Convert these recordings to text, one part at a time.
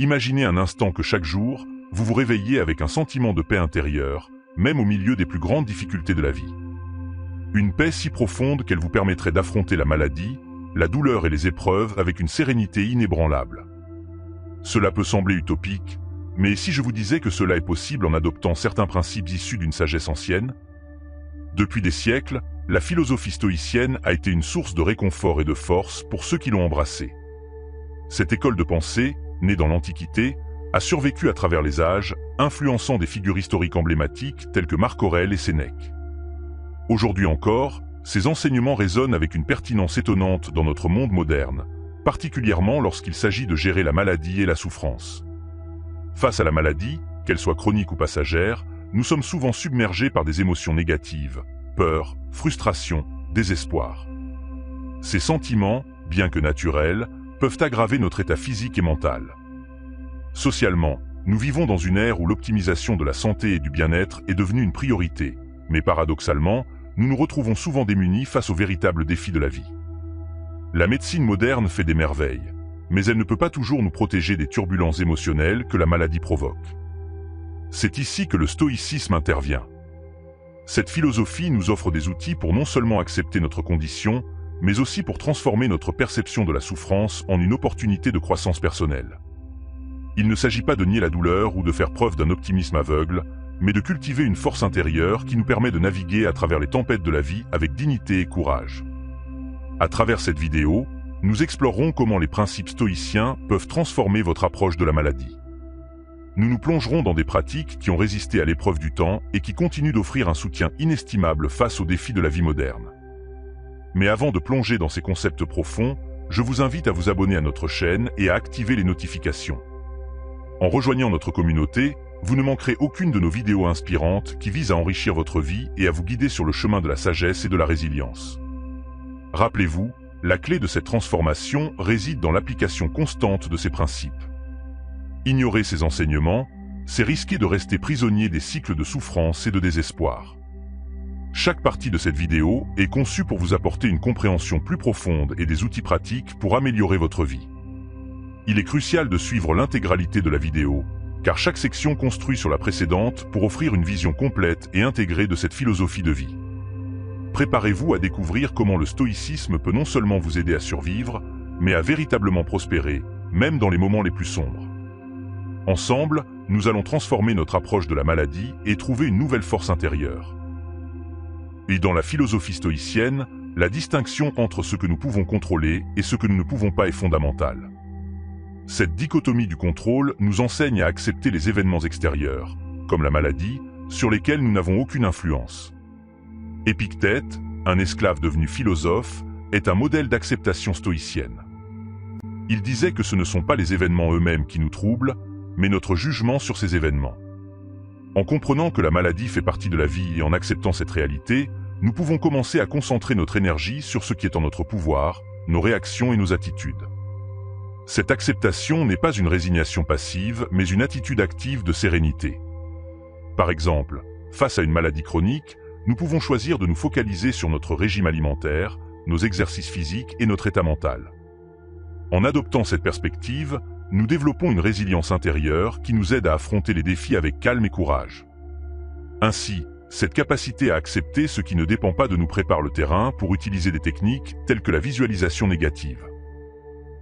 Imaginez un instant que chaque jour, vous vous réveillez avec un sentiment de paix intérieure, même au milieu des plus grandes difficultés de la vie. Une paix si profonde qu'elle vous permettrait d'affronter la maladie, la douleur et les épreuves avec une sérénité inébranlable. Cela peut sembler utopique, mais si je vous disais que cela est possible en adoptant certains principes issus d'une sagesse ancienne? Depuis des siècles, la philosophie stoïcienne a été une source de réconfort et de force pour ceux qui l'ont embrassée. Cette école de pensée, née dans l'Antiquité, a survécu à travers les âges, influençant des figures historiques emblématiques telles que Marc Aurèle et Sénèque. Aujourd'hui encore, ces enseignements résonnent avec une pertinence étonnante dans notre monde moderne, particulièrement lorsqu'il s'agit de gérer la maladie et la souffrance. Face à la maladie, qu'elle soit chronique ou passagère, nous sommes souvent submergés par des émotions négatives, peur, frustration, désespoir. Ces sentiments, bien que naturels, peuvent aggraver notre état physique et mental. Socialement, nous vivons dans une ère où l'optimisation de la santé et du bien-être est devenue une priorité, mais paradoxalement, nous nous retrouvons souvent démunis face aux véritables défis de la vie. La médecine moderne fait des merveilles, mais elle ne peut pas toujours nous protéger des turbulences émotionnelles que la maladie provoque. C'est ici que le stoïcisme intervient. Cette philosophie nous offre des outils pour non seulement accepter notre condition, mais aussi pour transformer notre perception de la souffrance en une opportunité de croissance personnelle. Il ne s'agit pas de nier la douleur ou de faire preuve d'un optimisme aveugle, mais de cultiver une force intérieure qui nous permet de naviguer à travers les tempêtes de la vie avec dignité et courage. À travers cette vidéo, nous explorerons comment les principes stoïciens peuvent transformer votre approche de la maladie. Nous nous plongerons dans des pratiques qui ont résisté à l'épreuve du temps et qui continuent d'offrir un soutien inestimable face aux défis de la vie moderne. Mais avant de plonger dans ces concepts profonds, je vous invite à vous abonner à notre chaîne et à activer les notifications. En rejoignant notre communauté, vous ne manquerez aucune de nos vidéos inspirantes qui visent à enrichir votre vie et à vous guider sur le chemin de la sagesse et de la résilience. Rappelez-vous, la clé de cette transformation réside dans l'application constante de ces principes. Ignorer ces enseignements, c'est risquer de rester prisonnier des cycles de souffrance et de désespoir. Chaque partie de cette vidéo est conçue pour vous apporter une compréhension plus profonde et des outils pratiques pour améliorer votre vie. Il est crucial de suivre l'intégralité de la vidéo, car chaque section construit sur la précédente pour offrir une vision complète et intégrée de cette philosophie de vie. Préparez-vous à découvrir comment le stoïcisme peut non seulement vous aider à survivre, mais à véritablement prospérer, même dans les moments les plus sombres. Ensemble, nous allons transformer notre approche de la maladie et trouver une nouvelle force intérieure. Et dans la philosophie stoïcienne, la distinction entre ce que nous pouvons contrôler et ce que nous ne pouvons pas est fondamentale. Cette dichotomie du contrôle nous enseigne à accepter les événements extérieurs, comme la maladie, sur lesquels nous n'avons aucune influence. Épictète, un esclave devenu philosophe, est un modèle d'acceptation stoïcienne. Il disait que ce ne sont pas les événements eux-mêmes qui nous troublent, mais notre jugement sur ces événements. En comprenant que la maladie fait partie de la vie et en acceptant cette réalité, nous pouvons commencer à concentrer notre énergie sur ce qui est en notre pouvoir, nos réactions et nos attitudes. Cette acceptation n'est pas une résignation passive, mais une attitude active de sérénité. Par exemple, face à une maladie chronique, nous pouvons choisir de nous focaliser sur notre régime alimentaire, nos exercices physiques et notre état mental. En adoptant cette perspective, nous développons une résilience intérieure qui nous aide à affronter les défis avec calme et courage. Ainsi, cette capacité à accepter ce qui ne dépend pas de nous prépare le terrain pour utiliser des techniques telles que la visualisation négative.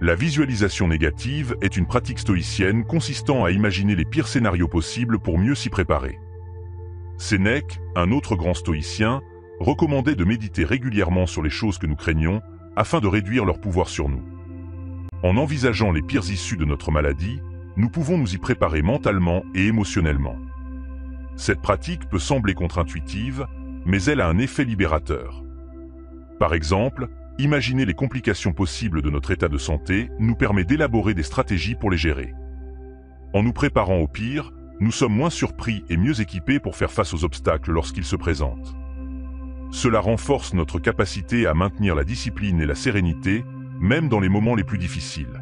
La visualisation négative est une pratique stoïcienne consistant à imaginer les pires scénarios possibles pour mieux s'y préparer. Sénèque, un autre grand stoïcien, recommandait de méditer régulièrement sur les choses que nous craignons afin de réduire leur pouvoir sur nous. En envisageant les pires issues de notre maladie, nous pouvons nous y préparer mentalement et émotionnellement. Cette pratique peut sembler contre-intuitive, mais elle a un effet libérateur. Par exemple, imaginer les complications possibles de notre état de santé nous permet d'élaborer des stratégies pour les gérer. En nous préparant au pire, nous sommes moins surpris et mieux équipés pour faire face aux obstacles lorsqu'ils se présentent. Cela renforce notre capacité à maintenir la discipline et la sérénité, même dans les moments les plus difficiles.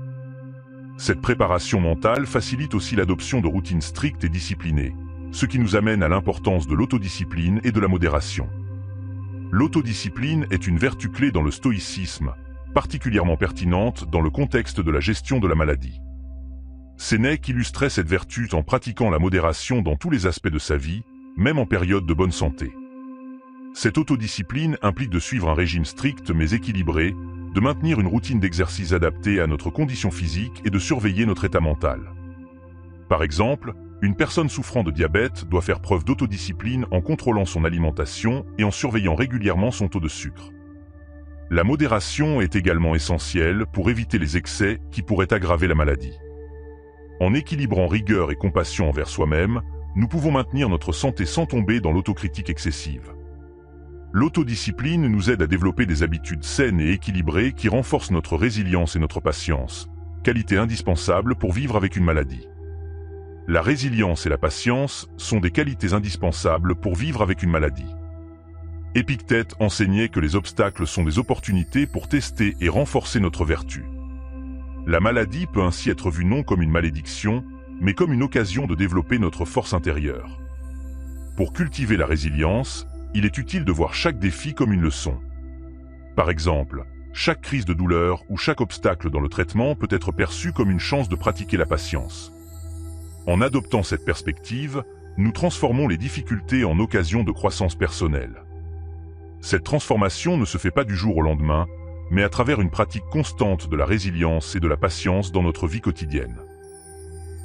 Cette préparation mentale facilite aussi l'adoption de routines strictes et disciplinées, ce qui nous amène à l'importance de l'autodiscipline et de la modération. L'autodiscipline est une vertu clé dans le stoïcisme, particulièrement pertinente dans le contexte de la gestion de la maladie. Sénèque illustrait cette vertu en pratiquant la modération dans tous les aspects de sa vie, même en période de bonne santé. Cette autodiscipline implique de suivre un régime strict mais équilibré, de maintenir une routine d'exercice adaptée à notre condition physique et de surveiller notre état mental. Par exemple, une personne souffrant de diabète doit faire preuve d'autodiscipline en contrôlant son alimentation et en surveillant régulièrement son taux de sucre. La modération est également essentielle pour éviter les excès qui pourraient aggraver la maladie. En équilibrant rigueur et compassion envers soi-même, nous pouvons maintenir notre santé sans tomber dans l'autocritique excessive. L'autodiscipline nous aide à développer des habitudes saines et équilibrées qui renforcent notre résilience et notre patience, qualité indispensable pour vivre avec une maladie. La résilience et la patience sont des qualités indispensables pour vivre avec une maladie. Épictète enseignait que les obstacles sont des opportunités pour tester et renforcer notre vertu. La maladie peut ainsi être vue non comme une malédiction, mais comme une occasion de développer notre force intérieure. Pour cultiver la résilience, il est utile de voir chaque défi comme une leçon. Par exemple, chaque crise de douleur ou chaque obstacle dans le traitement peut être perçu comme une chance de pratiquer la patience. En adoptant cette perspective, nous transformons les difficultés en occasions de croissance personnelle. Cette transformation ne se fait pas du jour au lendemain, mais à travers une pratique constante de la résilience et de la patience dans notre vie quotidienne.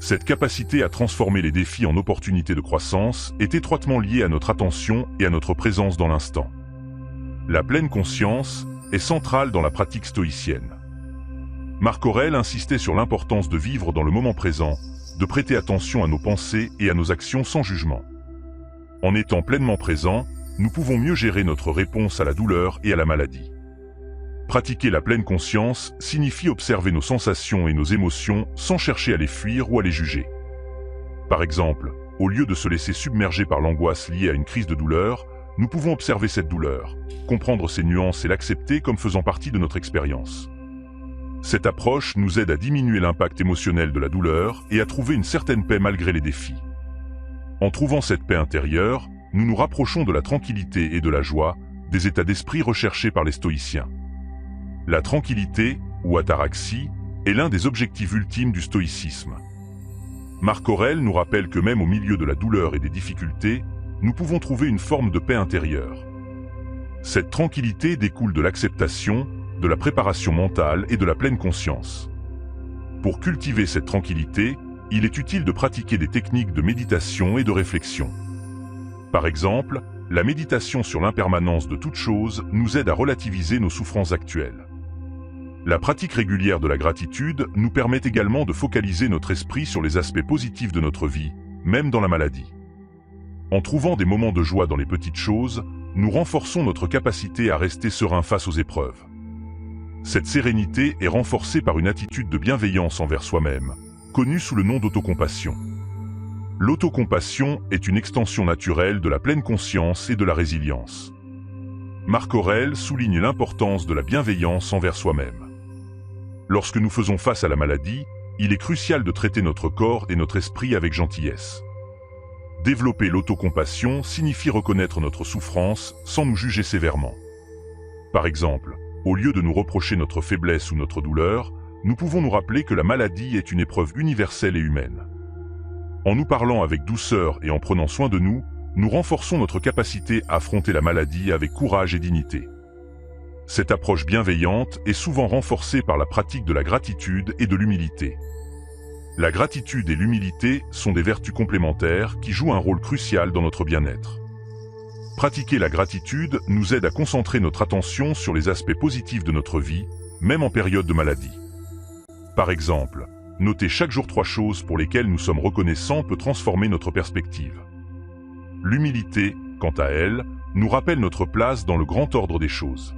Cette capacité à transformer les défis en opportunités de croissance est étroitement liée à notre attention et à notre présence dans l'instant. La pleine conscience est centrale dans la pratique stoïcienne. Marc Aurèle insistait sur l'importance de vivre dans le moment présent, de prêter attention à nos pensées et à nos actions sans jugement. En étant pleinement présents, nous pouvons mieux gérer notre réponse à la douleur et à la maladie. Pratiquer la pleine conscience signifie observer nos sensations et nos émotions sans chercher à les fuir ou à les juger. Par exemple, au lieu de se laisser submerger par l'angoisse liée à une crise de douleur, nous pouvons observer cette douleur, comprendre ses nuances et l'accepter comme faisant partie de notre expérience. Cette approche nous aide à diminuer l'impact émotionnel de la douleur et à trouver une certaine paix malgré les défis. En trouvant cette paix intérieure, nous nous rapprochons de la tranquillité et de la joie, des états d'esprit recherchés par les stoïciens. La tranquillité, ou ataraxie, est l'un des objectifs ultimes du stoïcisme. Marc Aurèle nous rappelle que même au milieu de la douleur et des difficultés, nous pouvons trouver une forme de paix intérieure. Cette tranquillité découle de l'acceptation, de la préparation mentale et de la pleine conscience. Pour cultiver cette tranquillité, il est utile de pratiquer des techniques de méditation et de réflexion. Par exemple, la méditation sur l'impermanence de toute chose nous aide à relativiser nos souffrances actuelles. La pratique régulière de la gratitude nous permet également de focaliser notre esprit sur les aspects positifs de notre vie, même dans la maladie. En trouvant des moments de joie dans les petites choses, nous renforçons notre capacité à rester serein face aux épreuves. Cette sérénité est renforcée par une attitude de bienveillance envers soi-même, connue sous le nom d'autocompassion. L'autocompassion est une extension naturelle de la pleine conscience et de la résilience. Marc Aurèle souligne l'importance de la bienveillance envers soi-même. Lorsque nous faisons face à la maladie, il est crucial de traiter notre corps et notre esprit avec gentillesse. Développer l'autocompassion signifie reconnaître notre souffrance sans nous juger sévèrement. Par exemple, au lieu de nous reprocher notre faiblesse ou notre douleur, nous pouvons nous rappeler que la maladie est une épreuve universelle et humaine. En nous parlant avec douceur et en prenant soin de nous, nous renforçons notre capacité à affronter la maladie avec courage et dignité. Cette approche bienveillante est souvent renforcée par la pratique de la gratitude et de l'humilité. La gratitude et l'humilité sont des vertus complémentaires qui jouent un rôle crucial dans notre bien-être. Pratiquer la gratitude nous aide à concentrer notre attention sur les aspects positifs de notre vie, même en période de maladie. Par exemple, noter chaque jour 3 choses pour lesquelles nous sommes reconnaissants peut transformer notre perspective. L'humilité, quant à elle, nous rappelle notre place dans le grand ordre des choses.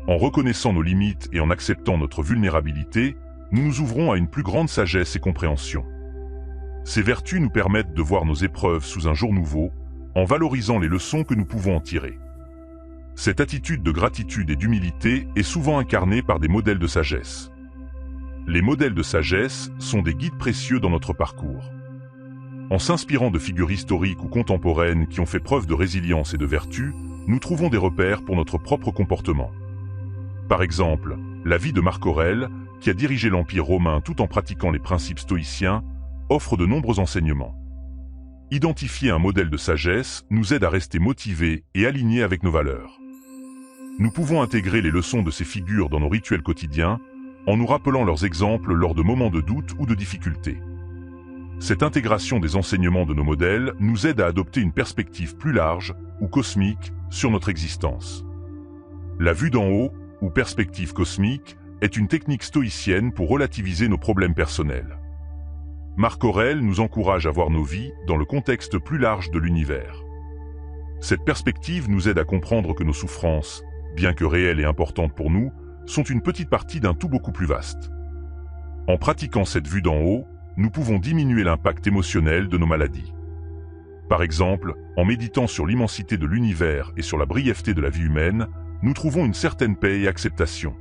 En reconnaissant nos limites et en acceptant notre vulnérabilité, nous nous ouvrons à une plus grande sagesse et compréhension. Ces vertus nous permettent de voir nos épreuves sous un jour nouveau, en valorisant les leçons que nous pouvons en tirer. Cette attitude de gratitude et d'humilité est souvent incarnée par des modèles de sagesse. Les modèles de sagesse sont des guides précieux dans notre parcours. En s'inspirant de figures historiques ou contemporaines qui ont fait preuve de résilience et de vertu, nous trouvons des repères pour notre propre comportement. Par exemple, la vie de Marc Aurèle qui a dirigé l'Empire romain tout en pratiquant les principes stoïciens, offre de nombreux enseignements. Identifier un modèle de sagesse nous aide à rester motivés et alignés avec nos valeurs. Nous pouvons intégrer les leçons de ces figures dans nos rituels quotidiens, en nous rappelant leurs exemples lors de moments de doute ou de difficulté. Cette intégration des enseignements de nos modèles nous aide à adopter une perspective plus large ou cosmique sur notre existence. La vue d'en haut, ou perspective cosmique, est une technique stoïcienne pour relativiser nos problèmes personnels. Marc Aurèle nous encourage à voir nos vies dans le contexte plus large de l'univers. Cette perspective nous aide à comprendre que nos souffrances, bien que réelles et importantes pour nous, sont une petite partie d'un tout beaucoup plus vaste. En pratiquant cette vue d'en haut, nous pouvons diminuer l'impact émotionnel de nos maladies. Par exemple, en méditant sur l'immensité de l'univers et sur la brièveté de la vie humaine, nous trouvons une certaine paix et acceptation.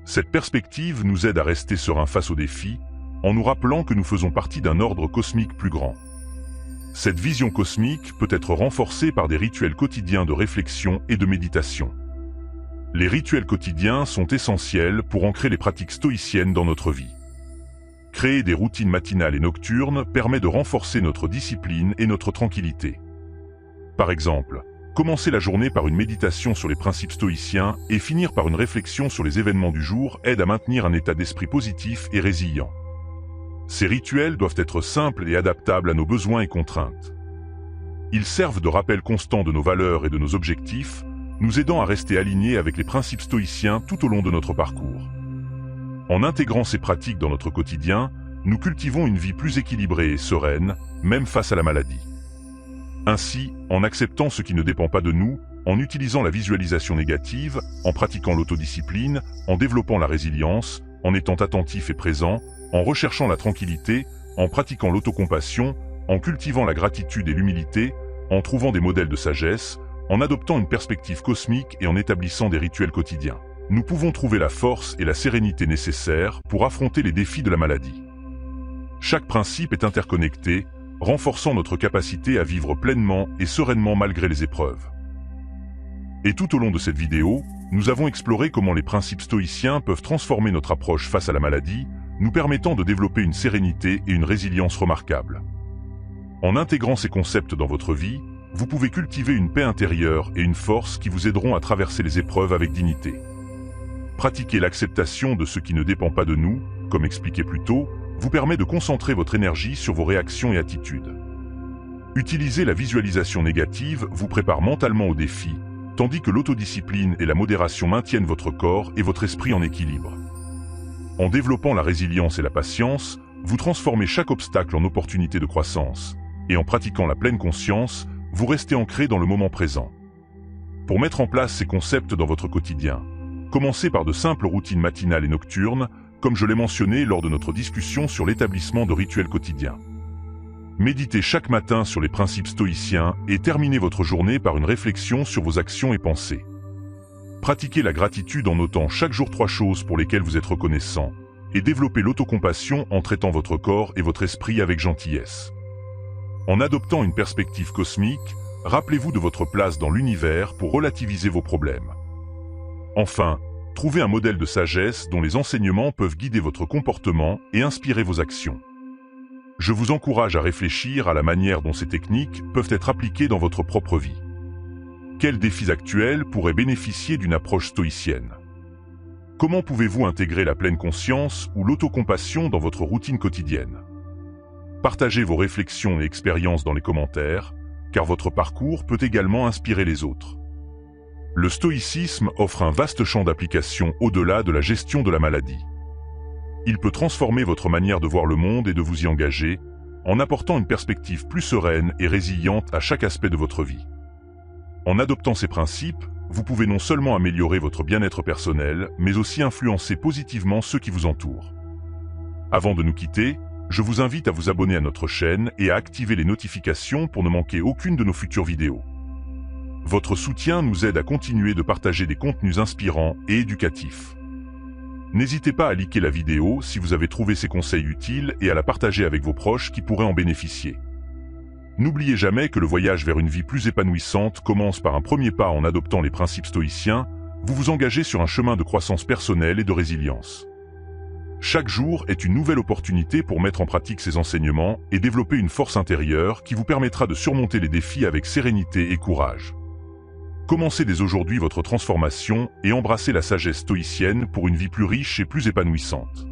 Cette perspective nous aide à rester sereins face aux défis, en nous rappelant que nous faisons partie d'un ordre cosmique plus grand. Cette vision cosmique peut être renforcée par des rituels quotidiens de réflexion et de méditation. Les rituels quotidiens sont essentiels pour ancrer les pratiques stoïciennes dans notre vie. Créer des routines matinales et nocturnes permet de renforcer notre discipline et notre tranquillité. Par exemple, commencer la journée par une méditation sur les principes stoïciens et finir par une réflexion sur les événements du jour aide à maintenir un état d'esprit positif et résilient. Ces rituels doivent être simples et adaptables à nos besoins et contraintes. Ils servent de rappel constant de nos valeurs et de nos objectifs, nous aidant à rester alignés avec les principes stoïciens tout au long de notre parcours. En intégrant ces pratiques dans notre quotidien, nous cultivons une vie plus équilibrée et sereine, même face à la maladie. Ainsi, en acceptant ce qui ne dépend pas de nous, en utilisant la visualisation négative, en pratiquant l'autodiscipline, en développant la résilience, en étant attentif et présent, en recherchant la tranquillité, en pratiquant l'autocompassion, en cultivant la gratitude et l'humilité, en trouvant des modèles de sagesse, en adoptant une perspective cosmique et en établissant des rituels quotidiens, nous pouvons trouver la force et la sérénité nécessaires pour affronter les défis de la maladie. Chaque principe est interconnecté, renforçant notre capacité à vivre pleinement et sereinement malgré les épreuves. Et tout au long de cette vidéo, nous avons exploré comment les principes stoïciens peuvent transformer notre approche face à la maladie, nous permettant de développer une sérénité et une résilience remarquables. En intégrant ces concepts dans votre vie, vous pouvez cultiver une paix intérieure et une force qui vous aideront à traverser les épreuves avec dignité. Pratiquer l'acceptation de ce qui ne dépend pas de nous, comme expliqué plus tôt, vous permet de concentrer votre énergie sur vos réactions et attitudes. Utiliser la visualisation négative vous prépare mentalement aux défis, tandis que l'autodiscipline et la modération maintiennent votre corps et votre esprit en équilibre. En développant la résilience et la patience, vous transformez chaque obstacle en opportunité de croissance, et en pratiquant la pleine conscience, vous restez ancré dans le moment présent. Pour mettre en place ces concepts dans votre quotidien, commencez par de simples routines matinales et nocturnes, comme je l'ai mentionné lors de notre discussion sur l'établissement de rituels quotidiens. Méditez chaque matin sur les principes stoïciens et terminez votre journée par une réflexion sur vos actions et pensées. Pratiquez la gratitude en notant chaque jour 3 choses pour lesquelles vous êtes reconnaissant, et développez l'autocompassion en traitant votre corps et votre esprit avec gentillesse. En adoptant une perspective cosmique, rappelez-vous de votre place dans l'univers pour relativiser vos problèmes. Enfin, trouvez un modèle de sagesse dont les enseignements peuvent guider votre comportement et inspirer vos actions. Je vous encourage à réfléchir à la manière dont ces techniques peuvent être appliquées dans votre propre vie. Quels défis actuels pourraient bénéficier d'une approche stoïcienne? Comment pouvez-vous intégrer la pleine conscience ou l'autocompassion dans votre routine quotidienne? Partagez vos réflexions et expériences dans les commentaires, car votre parcours peut également inspirer les autres. Le stoïcisme offre un vaste champ d'application au-delà de la gestion de la maladie. Il peut transformer votre manière de voir le monde et de vous y engager, en apportant une perspective plus sereine et résiliente à chaque aspect de votre vie. En adoptant ces principes, vous pouvez non seulement améliorer votre bien-être personnel, mais aussi influencer positivement ceux qui vous entourent. Avant de nous quitter, je vous invite à vous abonner à notre chaîne et à activer les notifications pour ne manquer aucune de nos futures vidéos. Votre soutien nous aide à continuer de partager des contenus inspirants et éducatifs. N'hésitez pas à liker la vidéo si vous avez trouvé ces conseils utiles et à la partager avec vos proches qui pourraient en bénéficier. N'oubliez jamais que le voyage vers une vie plus épanouissante commence par un premier pas en adoptant les principes stoïciens, vous vous engagez sur un chemin de croissance personnelle et de résilience. Chaque jour est une nouvelle opportunité pour mettre en pratique ces enseignements et développer une force intérieure qui vous permettra de surmonter les défis avec sérénité et courage. Commencez dès aujourd'hui votre transformation et embrassez la sagesse stoïcienne pour une vie plus riche et plus épanouissante.